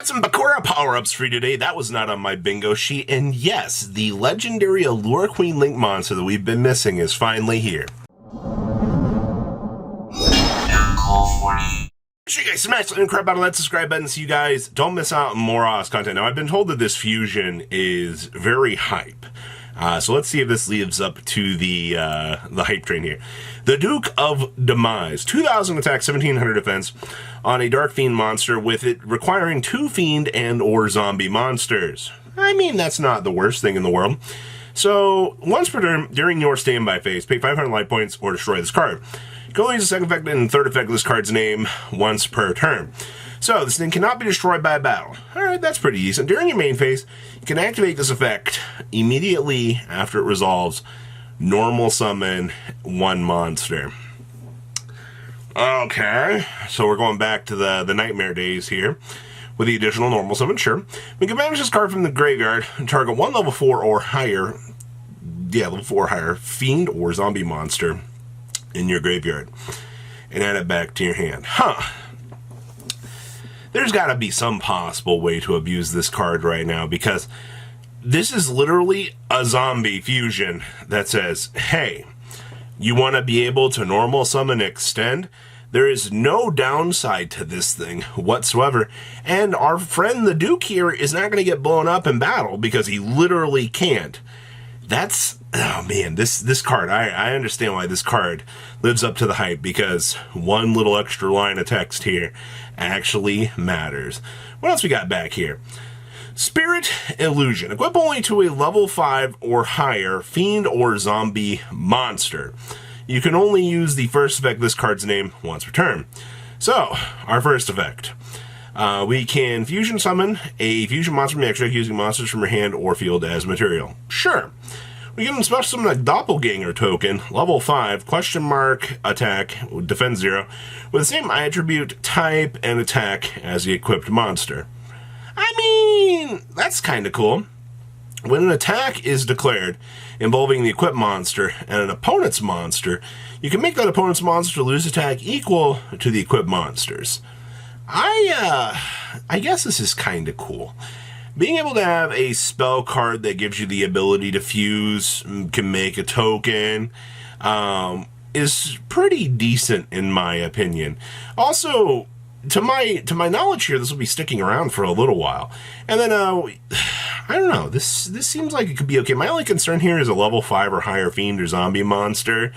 Some Bakura power-ups for you today. That was not on my bingo sheet. And yes, the legendary Allure Queen Link monster that we've been missing is finally here. Make sure you guys smash the crap out of that subscribe button so you guys don't miss out on more Oz content. Now, I've been told that this fusion is very hype. So let's see if this lives up to the hype train here. The Duke of Demise, 2,000 attack, 1,700 defense on a Dark Fiend monster, with it requiring 2 Fiend and or Zombie monsters. I mean, that's not the worst thing in the world. So, once per turn, during your standby phase, pay 500 life points or destroy this card. You can only use the second effect and third effect of this card's name once per turn. So, this thing cannot be destroyed by a battle. Alright, that's pretty decent. During your main phase, you can activate this effect immediately after it resolves. Normal summon 1 monster. Okay, so we're going back to the nightmare days here. With the additional normal summon, sure. We can banish this card from the graveyard and target 1 level 4 or higher, level 4 or higher, Fiend or Zombie monster in your graveyard. And add it back to your hand. There's got to be some possible way to abuse this card right now, because this is literally a zombie fusion that says, hey, you want to be able to normal summon extend? There is no downside to this thing whatsoever, and our friend the Duke here is not going to get blown up in battle because he literally can't. That's, oh man, this card, I understand why this card lives up to the hype, because one little extra line of text here actually matters. What else we got back here? Spirit Illusion. Equip only to a level 5 or higher Fiend or Zombie monster. You can only use the first effect of this card's name once per turn. So, our first effect. We can fusion summon a fusion monster from the extra deck using monsters from your hand or field as material. Sure. We can special summon a Doppelganger token, level 5, question mark, attack, defense 0, with the same attribute, type, and attack as the equipped monster. I mean, that's kind of cool. When an attack is declared involving the equipped monster and an opponent's monster, you can make that opponent's monster lose attack equal to the equipped monsters. I guess this is kind of cool. Being able to have a spell card that gives you the ability to fuse, can make a token, is pretty decent in my opinion. Also, to my knowledge here, this will be sticking around for a little while. And then, I don't know, this seems like it could be okay. My only concern here is a level 5 or higher Fiend or Zombie monster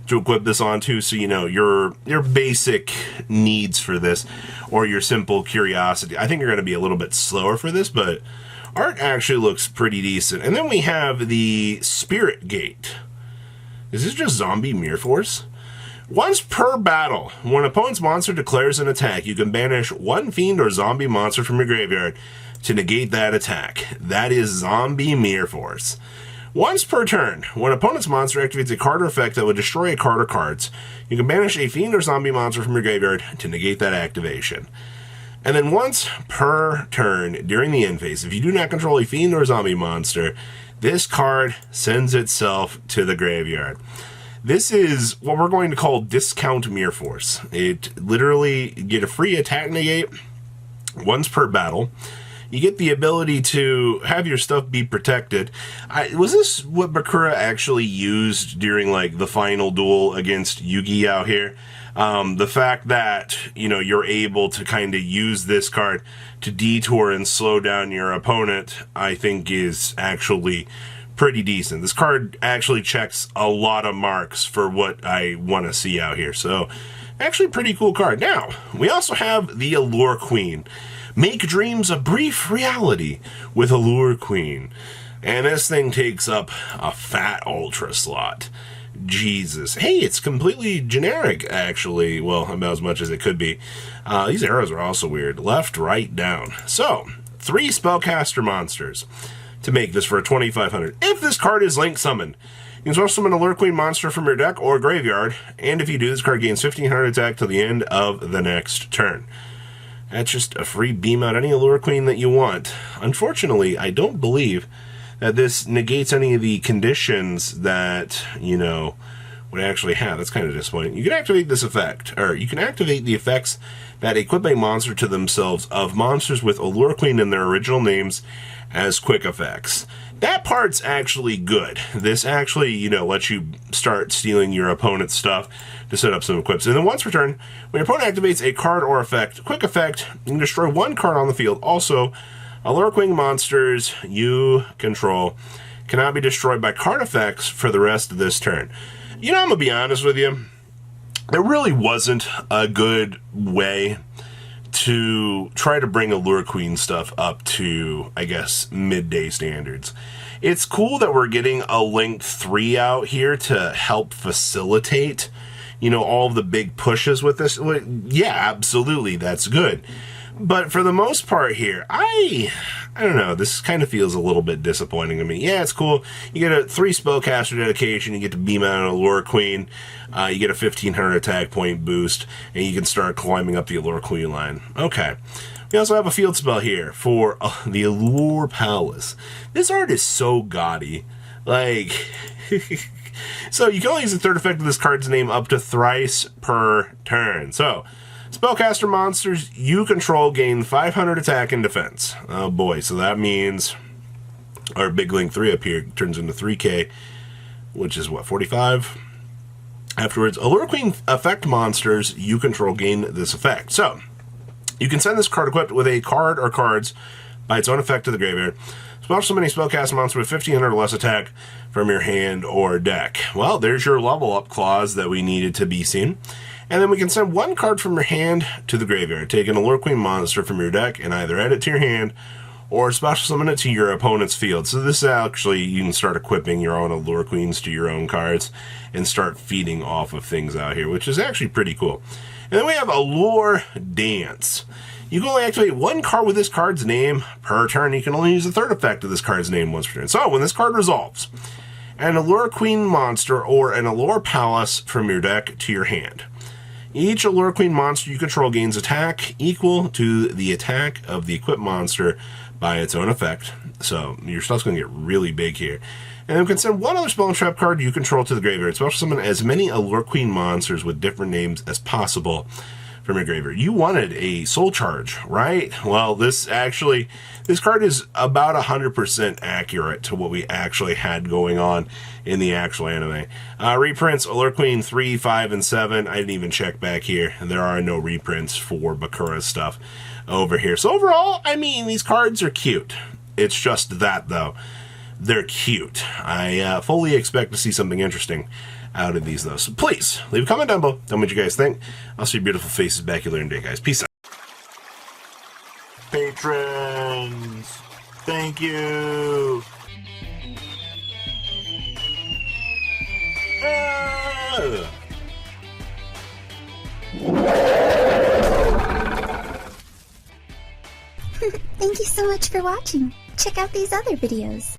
to equip this onto, so you know your basic needs for this, or your simple curiosity. I think you're going to be a little bit slower for this, but art actually looks pretty decent. And then we have the Spirit Gate. Is this just Zombie Mirror Force? Once per battle, when an opponent's monster declares an attack, you can banish 1 Fiend or Zombie monster from your graveyard to negate that attack. That is Zombie Mirror Force. Once per turn, when an opponent's monster activates a card or effect that would destroy a card or cards, you can banish a Fiend or Zombie monster from your graveyard to negate that activation. And then once per turn during the end phase, if you do not control a Fiend or Zombie monster, this card sends itself to the graveyard. This is what we're going to call Discount Mirror Force. It literally, you get a free attack negate once per battle. You get the ability to have your stuff be protected. Was this what Bakura actually used during like the final duel against Yugi out here? The fact that, you know, you're able to kind of use this card to detour and slow down your opponent, I think is actually pretty decent. This card actually checks a lot of marks for what I want to see out here. So, actually pretty cool card. Now, we also have the Allure Queen. Make dreams a brief reality with Allure Queen. And this thing takes up a fat ultra slot. Jesus. Hey, it's completely generic, actually. Well, about as much as it could be. These arrows are also weird. Left, right, down. So, 3 spellcaster monsters to make this for 2,500. If this card is link summoned, you can special summon a Allure Queen monster from your deck or graveyard, and if you do, this card gains 1,500 attack till the end of the next turn. That's just a free beam out any Allure Queen that you want. Unfortunately, I don't believe that this negates any of the conditions that, you know, would actually have. That's kind of disappointing. You can activate this effect, or you can activate the effects that equip a monster to themselves of monsters with Allure Queen in their original names as quick effects. That part's actually good. This actually, lets you start stealing your opponent's stuff to set up some equips. And then once per turn, when your opponent activates a card or quick effect, you can destroy one card on the field. Also, Allure Queen monsters you control cannot be destroyed by card effects for the rest of this turn. I'm going to be honest with you. There really wasn't a good way to try to bring Allure Queen stuff up to, I guess, midday standards. It's cool that we're getting a Link 3 out here to help facilitate, all of the big pushes with this. Yeah, absolutely, that's good. But for the most part here, I don't know, this kind of feels a little bit disappointing to me. Yeah, it's cool. You get a 3 spellcaster dedication, you get to beam out an Allure Queen, you get a 1500 attack point boost, and you can start climbing up the Allure Queen line. Okay. We also have a field spell here for the Allure Palace. This art is so gaudy. So you can only use the third effect of this card's name up to thrice per turn. So, spellcaster monsters you control gain 500 attack and defense. Oh boy, so that means our big Link 3 up here turns into 3k, which is what, 45? Afterwards, Allure Queen effect monsters you control gain this effect. So, you can send this card equipped with a card or cards by its own effect to the graveyard. Special summon a spellcast monster with 1500 or less attack from your hand or deck. Well, there's your level up clause that we needed to be seen. And then we can send one card from your hand to the graveyard. Take an Allure Queen monster from your deck and either add it to your hand or special summon it to your opponent's field. So this actually, you can start equipping your own Allure Queens to your own cards and start feeding off of things out here, which is actually pretty cool. And then we have Allure Dance. You can only activate one card with this card's name per turn. You can only use the third effect of this card's name once per turn. So when this card resolves, an Allure Queen monster or an Allure Palace from your deck to your hand. Each Allure Queen monster you control gains attack equal to the attack of the equipped monster by its own effect. So your stuff's going to get really big here. And then we can send one other spell and trap card you control to the graveyard. Special summon as many Allure Queen monsters with different names as possible from your graveyard. You wanted a Soul Charge, right? Well, this card is about 100% accurate to what we actually had going on in the actual anime. Reprints, Allure Queen 3, 5, and 7. I didn't even check back here. There are no reprints for Bakura's stuff over here. So overall, I mean, these cards are cute. It's just that, though. They're cute. I fully expect to see something interesting out of these, though. So please, leave a comment down below. Tell me what you guys think. I'll see your beautiful faces back here later in the day, guys. Peace out. Patrons, thank you. Thank you so much for watching. Check out these other videos.